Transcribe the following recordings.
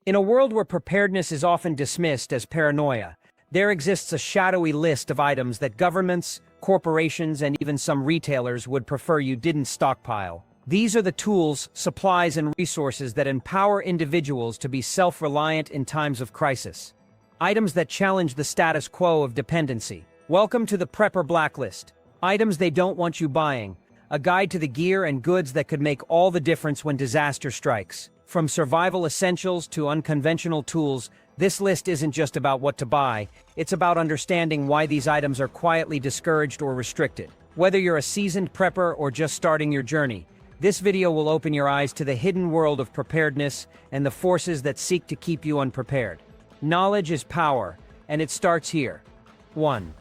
In a world where preparedness is often dismissed as paranoia, there exists a shadowy list of items that governments, corporations, and even some retailers would prefer you didn't stockpile. These are the tools, supplies, and resources that empower individuals to be self-reliant in times of crisis. Items that challenge the status quo of dependency. Welcome to the Prepper Blacklist. Items they don't want you buying. A guide to the gear and goods that could make all the difference when disaster strikes. From survival essentials to unconventional tools, this list isn't just about what to buy, it's about understanding why these items are quietly discouraged or restricted. Whether you're a seasoned prepper or just starting your journey, this video will open your eyes to the hidden world of preparedness and the forces that seek to keep you unprepared. Knowledge is power, and it starts here. 1.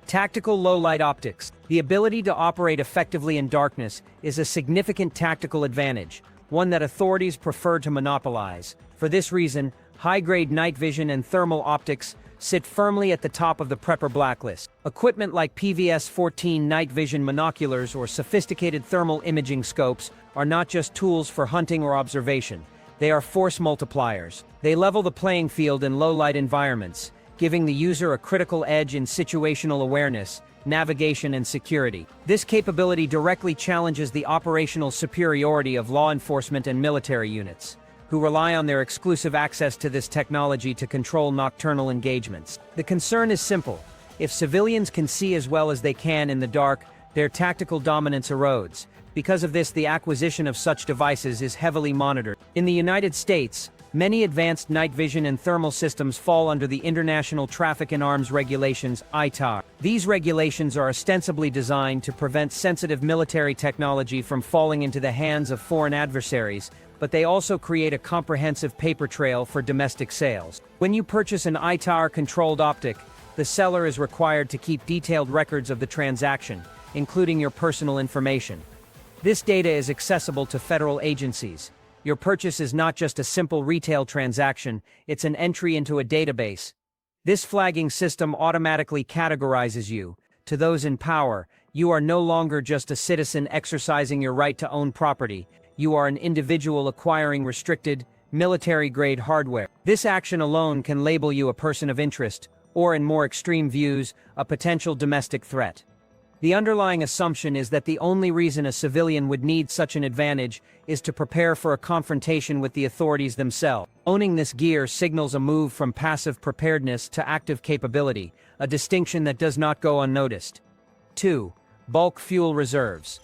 Tactical low-light optics. The ability to operate effectively in darkness is a significant tactical advantage, one that authorities prefer to monopolize. For this reason, high-grade night vision and thermal optics sit firmly at the top of the Prepper Blacklist. Equipment like PVS-14 night vision monoculars or sophisticated thermal imaging scopes are not just tools for hunting or observation. They are force multipliers. They level the playing field in low-light environments, giving the user a critical edge in situational awareness, navigation, and security. This capability directly challenges the operational superiority of law enforcement and military units, who rely on their exclusive access to this technology to control nocturnal engagements. The concern is simple. If civilians can see as well as they can in the dark, their tactical dominance erodes. Because of this, the acquisition of such devices is heavily monitored. In the United States, many advanced night vision and thermal systems fall under the International Traffic in Arms Regulations, ITAR. These regulations are ostensibly designed to prevent sensitive military technology from falling into the hands of foreign adversaries, but they also create a comprehensive paper trail for domestic sales. When you purchase an ITAR-controlled optic, the seller is required to keep detailed records of the transaction, including your personal information. This data is accessible to federal agencies. Your purchase is not just a simple retail transaction, it's an entry into a database. This flagging system automatically categorizes you. To those in power, you are no longer just a citizen exercising your right to own property. You are an individual acquiring restricted, military-grade hardware. This action alone can label you a person of interest, or in more extreme views, a potential domestic threat. The underlying assumption is that the only reason a civilian would need such an advantage is to prepare for a confrontation with the authorities themselves. Owning this gear signals a move from passive preparedness to active capability, a distinction that does not go unnoticed. 2. Bulk fuel reserves.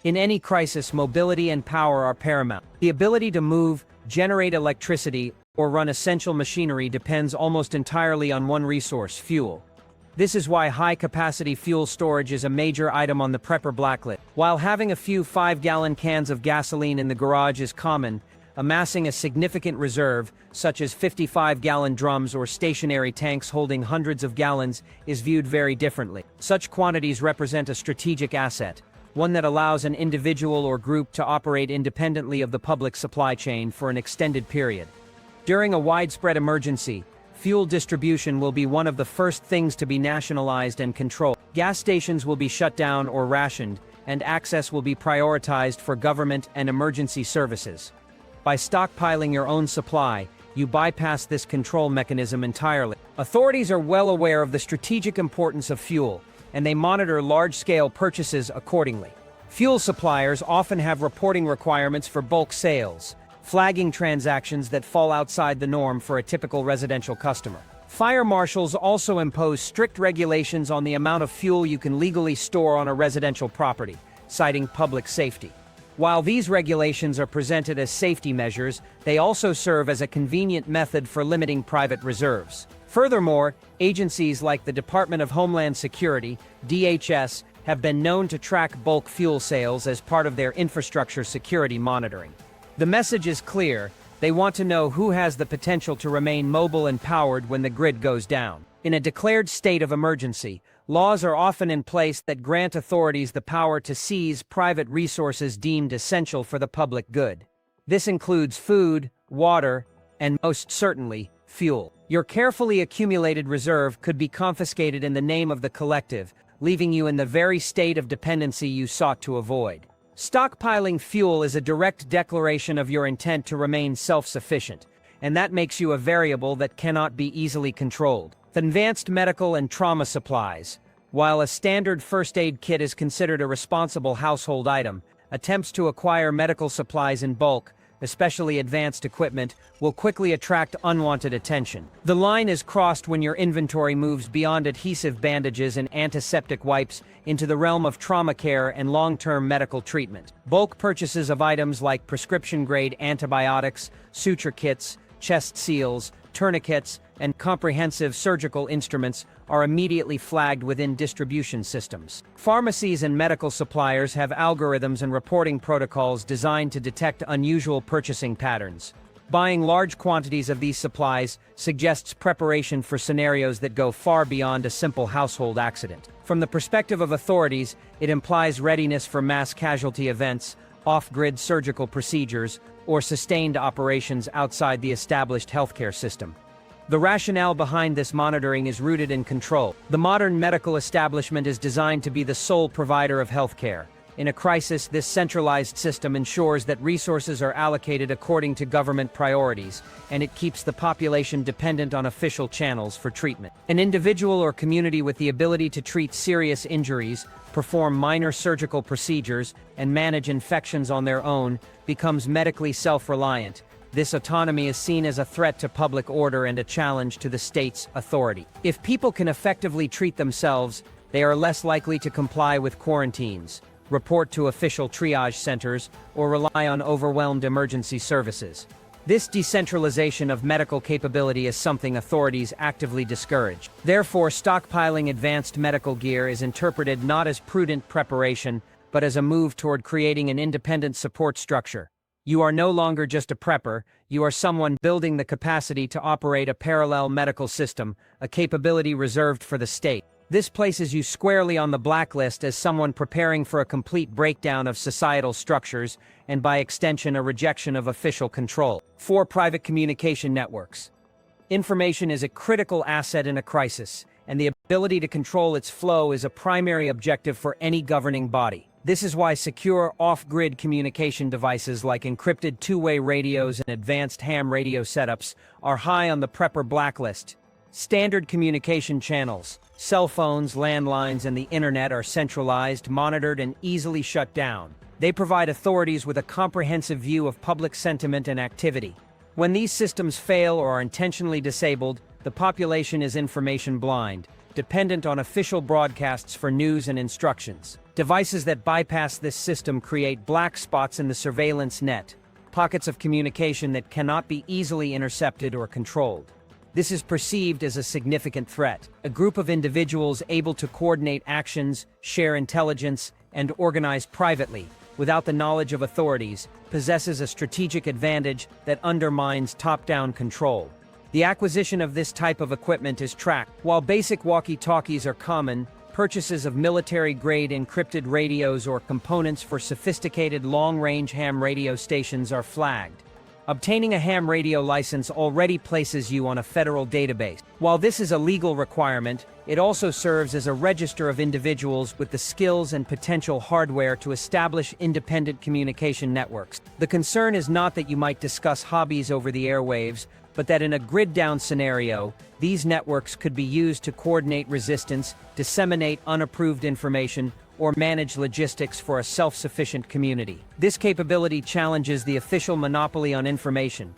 In any crisis, mobility and power are paramount. The ability to move, generate electricity, or run essential machinery depends almost entirely on one resource: fuel. This is why high-capacity fuel storage is a major item on the Prepper Blacklist. While having a few 5-gallon cans of gasoline in the garage is common, amassing a significant reserve, such as 55-gallon drums or stationary tanks holding hundreds of gallons, is viewed very differently. Such quantities represent a strategic asset, one that allows an individual or group to operate independently of the public supply chain for an extended period. During a widespread emergency, fuel distribution will be one of the first things to be nationalized and controlled. Gas stations will be shut down or rationed, and access will be prioritized for government and emergency services. By stockpiling your own supply, you bypass this control mechanism entirely. Authorities are well aware of the strategic importance of fuel, and they monitor large-scale purchases accordingly. Fuel suppliers often have reporting requirements for bulk sales, flagging transactions that fall outside the norm for a typical residential customer. Fire marshals also impose strict regulations on the amount of fuel you can legally store on a residential property, citing public safety. While these regulations are presented as safety measures, they also serve as a convenient method for limiting private reserves. Furthermore, agencies like the Department of Homeland Security, DHS, have been known to track bulk fuel sales as part of their infrastructure security monitoring. The message is clear: they want to know who has the potential to remain mobile and powered when the grid goes down. In a declared state of emergency, laws are often in place that grant authorities the power to seize private resources deemed essential for the public good. This includes food, water, and most certainly, fuel. Your carefully accumulated reserve could be confiscated in the name of the collective, leaving you in the very state of dependency you sought to avoid. Stockpiling fuel is a direct declaration of your intent to remain self-sufficient, and that makes you a variable that cannot be easily controlled. Advanced medical and trauma supplies. While a standard first aid kit is considered a responsible household item, attempts to acquire medical supplies in bulk, especially advanced equipment, will quickly attract unwanted attention. The line is crossed when your inventory moves beyond adhesive bandages and antiseptic wipes into the realm of trauma care and long-term medical treatment. Bulk purchases of items like prescription-grade antibiotics, suture kits, chest seals, tourniquets, and comprehensive surgical instruments are immediately flagged within distribution systems. Pharmacies and medical suppliers have algorithms and reporting protocols designed to detect unusual purchasing patterns. Buying large quantities of these supplies suggests preparation for scenarios that go far beyond a simple household accident. From the perspective of authorities, it implies readiness for mass casualty events, off-grid surgical procedures, or sustained operations outside the established healthcare system. The rationale behind this monitoring is rooted in control. The modern medical establishment is designed to be the sole provider of healthcare. In a crisis, this centralized system ensures that resources are allocated according to government priorities, and it keeps the population dependent on official channels for treatment. An individual or community with the ability to treat serious injuries, perform minor surgical procedures, and manage infections on their own becomes medically self-reliant. This autonomy is seen as a threat to public order and a challenge to the state's authority. If people can effectively treat themselves, they are less likely to comply with quarantines, report to official triage centers, or rely on overwhelmed emergency services. This decentralization of medical capability is something authorities actively discourage. Therefore, stockpiling advanced medical gear is interpreted not as prudent preparation, but as a move toward creating an independent support structure. You are no longer just a prepper, you are someone building the capacity to operate a parallel medical system, a capability reserved for the state. This places you squarely on the blacklist as someone preparing for a complete breakdown of societal structures, and by extension a rejection of official control. 4. Private communication networks. Information is a critical asset in a crisis, and the ability to control its flow is a primary objective for any governing body. This is why secure off-grid communication devices like encrypted two-way radios and advanced ham radio setups are high on the prepper blacklist. Standard communication channels, cell phones, landlines, and the internet are centralized, monitored, and easily shut down. They provide authorities with a comprehensive view of public sentiment and activity. When these systems fail or are intentionally disabled, the population is information blind, dependent on official broadcasts for news and instructions. Devices that bypass this system create black spots in the surveillance net, pockets of communication that cannot be easily intercepted or controlled. This is perceived as a significant threat. A group of individuals able to coordinate actions, share intelligence, and organize privately, without the knowledge of authorities, possesses a strategic advantage that undermines top-down control. The acquisition of this type of equipment is tracked. While basic walkie-talkies are common, purchases of military-grade encrypted radios or components for sophisticated long-range ham radio stations are flagged. Obtaining a ham radio license already places you on a federal database. While this is a legal requirement, it also serves as a register of individuals with the skills and potential hardware to establish independent communication networks. The concern is not that you might discuss hobbies over the airwaves, but that in a grid-down scenario, these networks could be used to coordinate resistance, disseminate unapproved information, or manage logistics for a self-sufficient community. This capability challenges the official monopoly on information.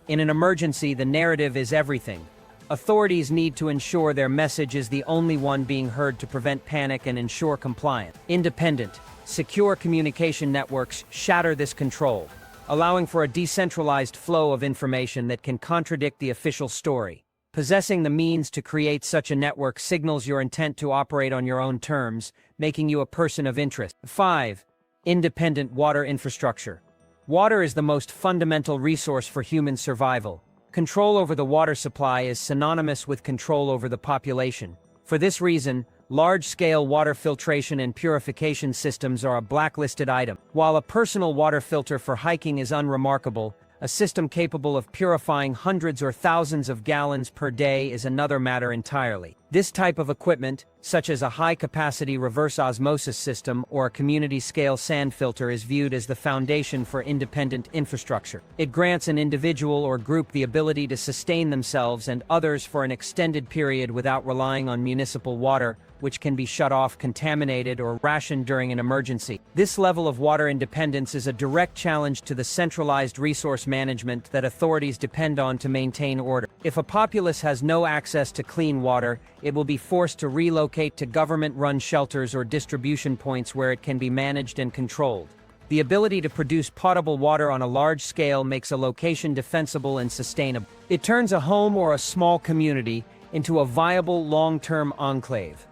In an emergency, the narrative is everything. Authorities need to ensure their message is the only one being heard to prevent panic and ensure compliance. Independent, secure communication networks shatter this control, allowing for a decentralized flow of information that can contradict the official story. Possessing the means to create such a network signals your intent to operate on your own terms, making you a person of interest. 5. Independent water infrastructure. Water is the most fundamental resource for human survival. Control over the water supply is synonymous with control over the population. For this reason, large-scale water filtration and purification systems are a blacklisted item. While a personal water filter for hiking is unremarkable, a system capable of purifying hundreds or thousands of gallons per day is another matter entirely. This type of equipment, such as a high-capacity reverse osmosis system or a community-scale sand filter, is viewed as the foundation for independent infrastructure. It grants an individual or group the ability to sustain themselves and others for an extended period without relying on municipal water, which can be shut off, contaminated, or rationed during an emergency. This level of water independence is a direct challenge to the centralized resource management that authorities depend on to maintain order. If a populace has no access to clean water, it will be forced to relocate to government-run shelters or distribution points where it can be managed and controlled. The ability to produce potable water on a large scale makes a location defensible and sustainable. It turns a home or a small community into a viable long-term enclave.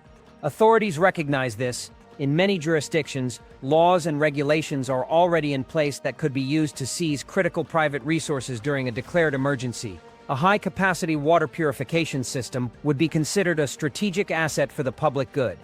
Authorities recognize this. In many jurisdictions, laws and regulations are already in place that could be used to seize critical private resources during a declared emergency. A high-capacity water purification system would be considered a strategic asset for the public good.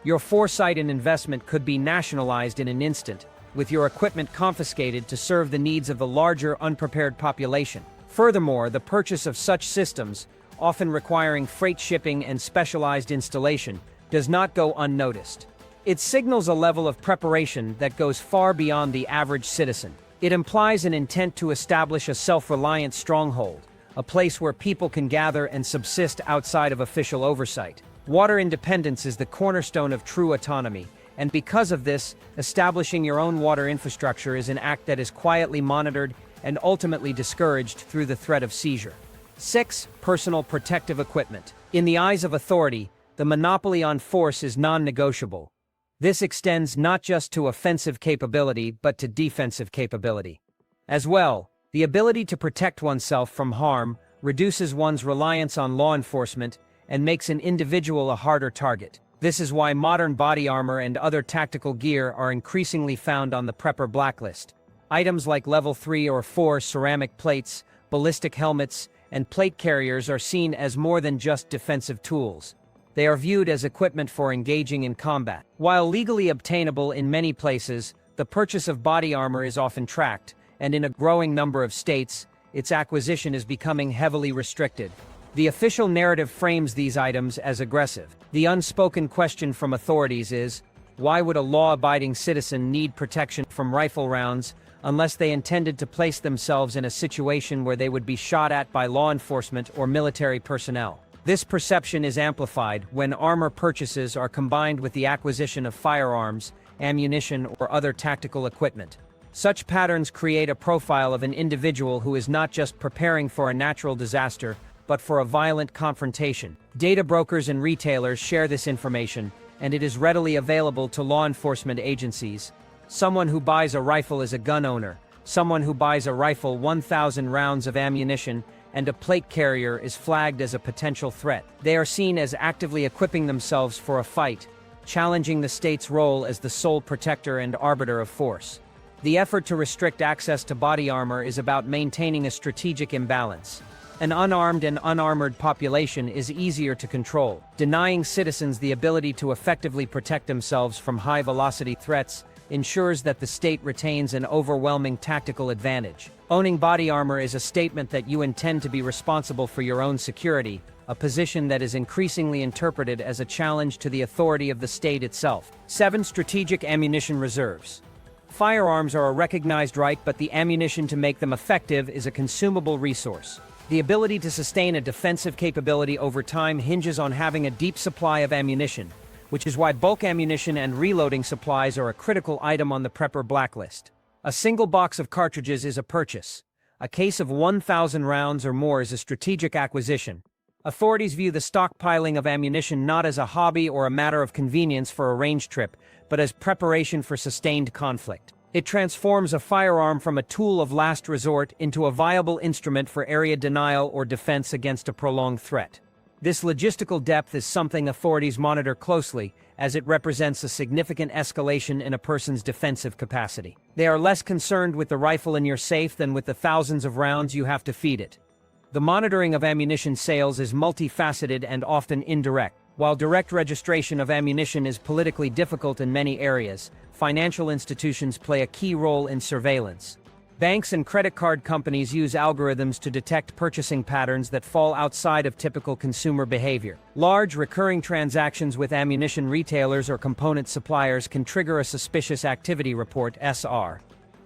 Your foresight and investment could be nationalized in an instant, with your equipment confiscated to serve the needs of the larger unprepared population. Furthermore, the purchase of such systems, often requiring freight shipping and specialized installation, does not go unnoticed. It signals a level of preparation that goes far beyond the average citizen. It implies an intent to establish a self-reliant stronghold, a place where people can gather and subsist outside of official oversight. Water independence is the cornerstone of true autonomy, and because of this, establishing your own water infrastructure is an act that is quietly monitored and ultimately discouraged through the threat of seizure. 6. Personal protective equipment. In the eyes of authority, the monopoly on force is non-negotiable. This extends not just to offensive capability, but to defensive capability. As well, the ability to protect oneself from harm reduces one's reliance on law enforcement and makes an individual a harder target. This is why modern body armor and other tactical gear are increasingly found on the prepper blacklist. Items like level 3 or 4 ceramic plates, ballistic helmets, and plate carriers are seen as more than just defensive tools. They are viewed as equipment for engaging in combat. While legally obtainable in many places, the purchase of body armor is often tracked, and in a growing number of states, its acquisition is becoming heavily restricted. The official narrative frames these items as aggressive. The unspoken question from authorities is, why would a law-abiding citizen need protection from rifle rounds unless they intended to place themselves in a situation where they would be shot at by law enforcement or military personnel? This perception is amplified when armor purchases are combined with the acquisition of firearms, ammunition, or other tactical equipment. Such patterns create a profile of an individual who is not just preparing for a natural disaster, but for a violent confrontation. Data brokers and retailers share this information, and it is readily available to law enforcement agencies. Someone who buys a rifle is a gun owner. Someone who buys a rifle 1,000 rounds of ammunition and a plate carrier is flagged as a potential threat. They are seen as actively equipping themselves for a fight, challenging the state's role as the sole protector and arbiter of force. The effort to restrict access to body armor is about maintaining a strategic imbalance. An unarmed and unarmored population is easier to control. Denying citizens the ability to effectively protect themselves from high-velocity threats ensures that the state retains an overwhelming tactical advantage. Owning body armor is a statement that you intend to be responsible for your own security, a position that is increasingly interpreted as a challenge to the authority of the state itself. 7. Strategic ammunition reserves. Firearms are a recognized right, but the ammunition to make them effective is a consumable resource. The ability to sustain a defensive capability over time hinges on having a deep supply of ammunition, which is why bulk ammunition and reloading supplies are a critical item on the prepper blacklist. A single box of cartridges is a purchase. A case of 1,000 rounds or more is a strategic acquisition. Authorities view the stockpiling of ammunition not as a hobby or a matter of convenience for a range trip, but as preparation for sustained conflict. It transforms a firearm from a tool of last resort into a viable instrument for area denial or defense against a prolonged threat. This logistical depth is something authorities monitor closely, as it represents a significant escalation in a person's defensive capacity. They are less concerned with the rifle in your safe than with the thousands of rounds you have to feed it. The monitoring of ammunition sales is multifaceted and often indirect. While direct registration of ammunition is politically difficult in many areas, financial institutions play a key role in surveillance. Banks and credit card companies use algorithms to detect purchasing patterns that fall outside of typical consumer behavior. Large, recurring transactions with ammunition retailers or component suppliers can trigger a suspicious activity report (SR).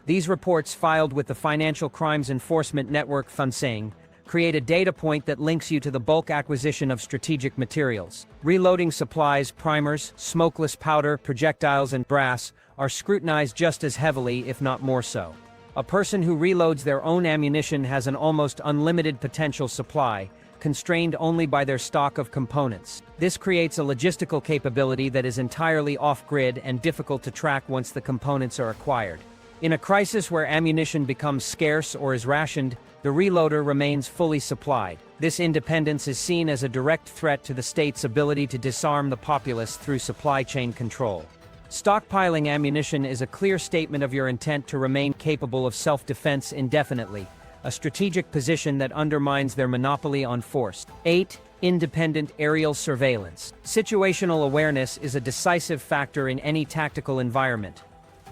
These reports, filed with the Financial Crimes Enforcement Network (FinCEN), create a data point that links you to the bulk acquisition of strategic materials. Reloading supplies, primers, smokeless powder, projectiles, and brass are scrutinized just as heavily, if not more so. A person who reloads their own ammunition has an almost unlimited potential supply, constrained only by their stock of components. This creates a logistical capability that is entirely off-grid and difficult to track once the components are acquired. In a crisis where ammunition becomes scarce or is rationed, the reloader remains fully supplied. This independence is seen as a direct threat to the state's ability to disarm the populace through supply chain control. Stockpiling ammunition is a clear statement of your intent to remain capable of self-defense indefinitely, a strategic position that undermines their monopoly on force. 8. Independent aerial surveillance. Situational awareness is a decisive factor in any tactical environment.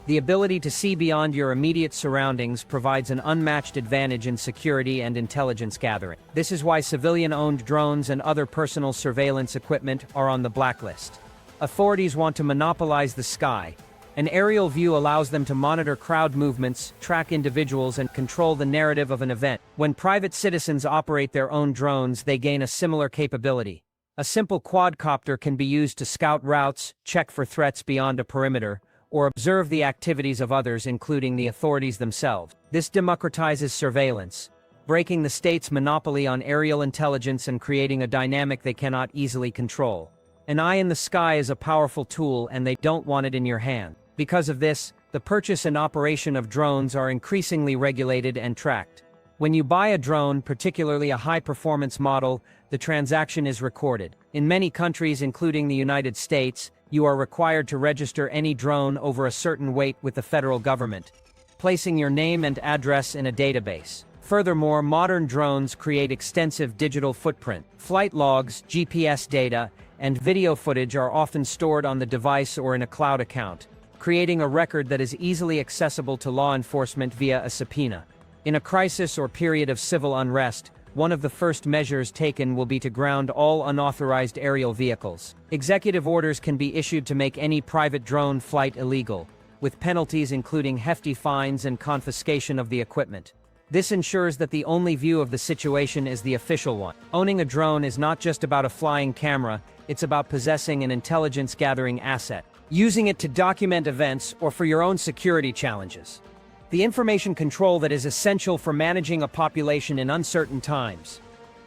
The ability to see beyond your immediate surroundings provides an unmatched advantage in security and intelligence gathering. This is why civilian-owned drones and other personal surveillance equipment are on the blacklist. Authorities want to monopolize the sky. An aerial view allows them to monitor crowd movements, track individuals, and control the narrative of an event. When private citizens operate their own drones, they gain a similar capability. A simple quadcopter can be used to scout routes, check for threats beyond a perimeter, or observe the activities of others, including the authorities themselves. This democratizes surveillance, breaking the state's monopoly on aerial intelligence and creating a dynamic they cannot easily control. An eye in the sky is a powerful tool, and they don't want it in your hand. Because of this, the purchase and operation of drones are increasingly regulated and tracked. When you buy a drone, particularly a high-performance model, the transaction is recorded. In many countries, including the United States, you are required to register any drone over a certain weight with the federal government, placing your name and address in a database. Furthermore, modern drones create extensive digital footprint. Flight logs, GPS data, and video footage are often stored on the device or in a cloud account, creating a record that is easily accessible to law enforcement via a subpoena. In a crisis or period of civil unrest, one of the first measures taken will be to ground all unauthorized aerial vehicles. Executive orders can be issued to make any private drone flight illegal, with penalties including hefty fines and confiscation of the equipment. This ensures that the only view of the situation is the official one. Owning a drone is not just about a flying camera, it's about possessing an intelligence-gathering asset, using it to document events or for your own security challenges. The information control that is essential for managing a population in uncertain times.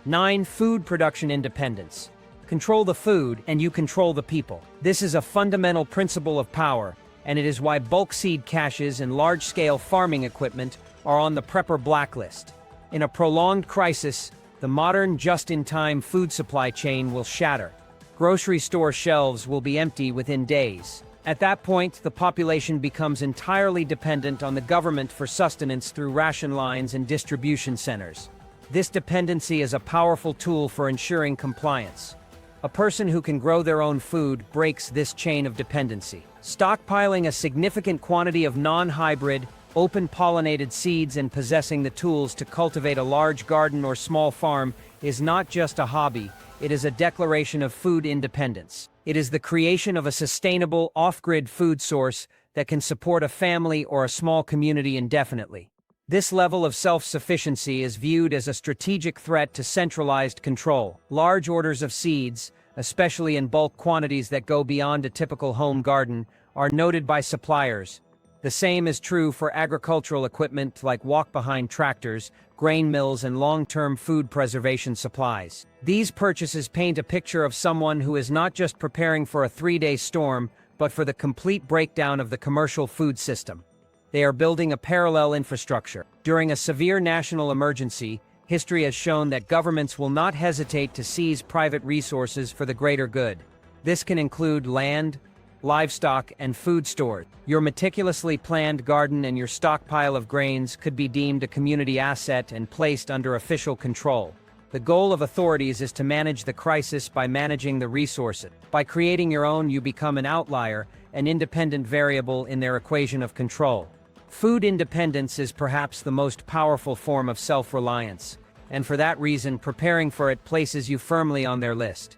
9. Food production independence. Control the food, and you control the people. This is a fundamental principle of power, and it is why bulk seed caches and large-scale farming equipment are on the prepper blacklist. In a prolonged crisis, the modern just-in-time food supply chain will shatter. Grocery store shelves will be empty within days. At that point, the population becomes entirely dependent on the government for sustenance through ration lines and distribution centers. This dependency is a powerful tool for ensuring compliance. A person who can grow their own food breaks this chain of dependency. Stockpiling a significant quantity of non-hybrid, open-pollinated seeds and possessing the tools to cultivate a large garden or small farm is not just a hobby, it is a declaration of food independence. It is the creation of a sustainable, off-grid food source that can support a family or a small community indefinitely. This level of self-sufficiency is viewed as a strategic threat to centralized control. Large orders of seeds, especially in bulk quantities that go beyond a typical home garden, are noted by suppliers. The same is true for agricultural equipment like walk-behind tractors, grain mills, and long-term food preservation supplies. These purchases paint a picture of someone who is not just preparing for a 3-day storm, but for the complete breakdown of the commercial food system. They are building a parallel infrastructure. During a severe national emergency, history has shown that governments will not hesitate to seize private resources for the greater good. This can include land, livestock, and food stores. Your meticulously planned garden and your stockpile of grains could be deemed a community asset and placed under official control. The goal of authorities is to manage the crisis by managing the resources. By creating your own, you become an outlier, an independent variable in their equation of control. Food independence is perhaps the most powerful form of self-reliance, and for that reason preparing for it places you firmly on their list.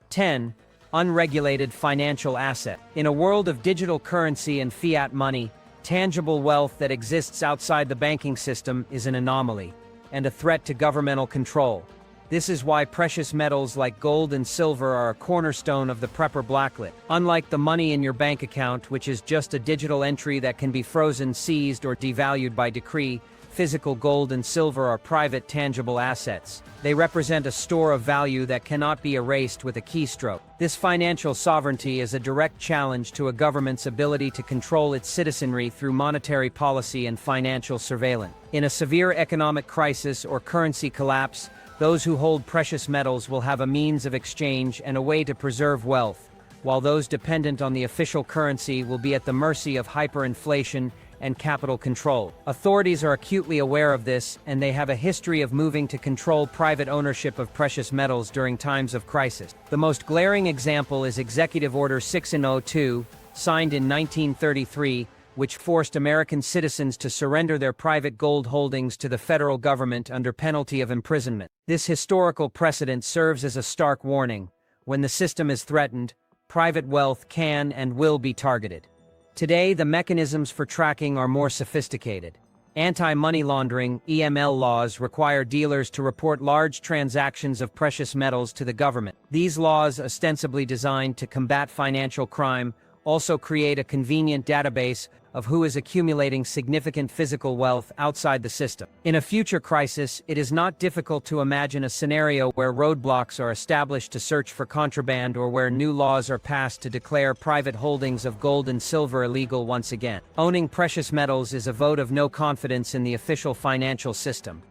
10. Unregulated financial asset. In a world of digital currency and fiat money, tangible wealth that exists outside the banking system is an anomaly, and a threat to governmental control. This is why precious metals like gold and silver are a cornerstone of the prepper blacklist. Unlike the money in your bank account, which is just a digital entry that can be frozen, seized, or devalued by decree, physical gold and silver are private tangible assets. They represent a store of value that cannot be erased with a keystroke. This financial sovereignty is a direct challenge to a government's ability to control its citizenry through monetary policy and financial surveillance. In a severe economic crisis or currency collapse, those who hold precious metals will have a means of exchange and a way to preserve wealth, while those dependent on the official currency will be at the mercy of hyperinflation and capital control. Authorities are acutely aware of this, and they have a history of moving to control private ownership of precious metals during times of crisis. The most glaring example is Executive Order 602, signed in 1933, which forced American citizens to surrender their private gold holdings to the federal government under penalty of imprisonment. This historical precedent serves as a stark warning. When the system is threatened, private wealth can and will be targeted. Today, the mechanisms for tracking are more sophisticated. Anti-money laundering (EML) laws require dealers to report large transactions of precious metals to the government. These laws, ostensibly designed to combat financial crime, also create a convenient database of who is accumulating significant physical wealth outside the system. In a future crisis, it is not difficult to imagine a scenario where roadblocks are established to search for contraband or where new laws are passed to declare private holdings of gold and silver illegal once again. Owning precious metals is a vote of no confidence in the official financial system.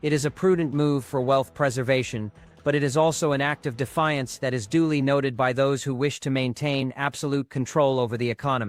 It is a prudent move for wealth preservation, but it is also an act of defiance that is duly noted by those who wish to maintain absolute control over the economy.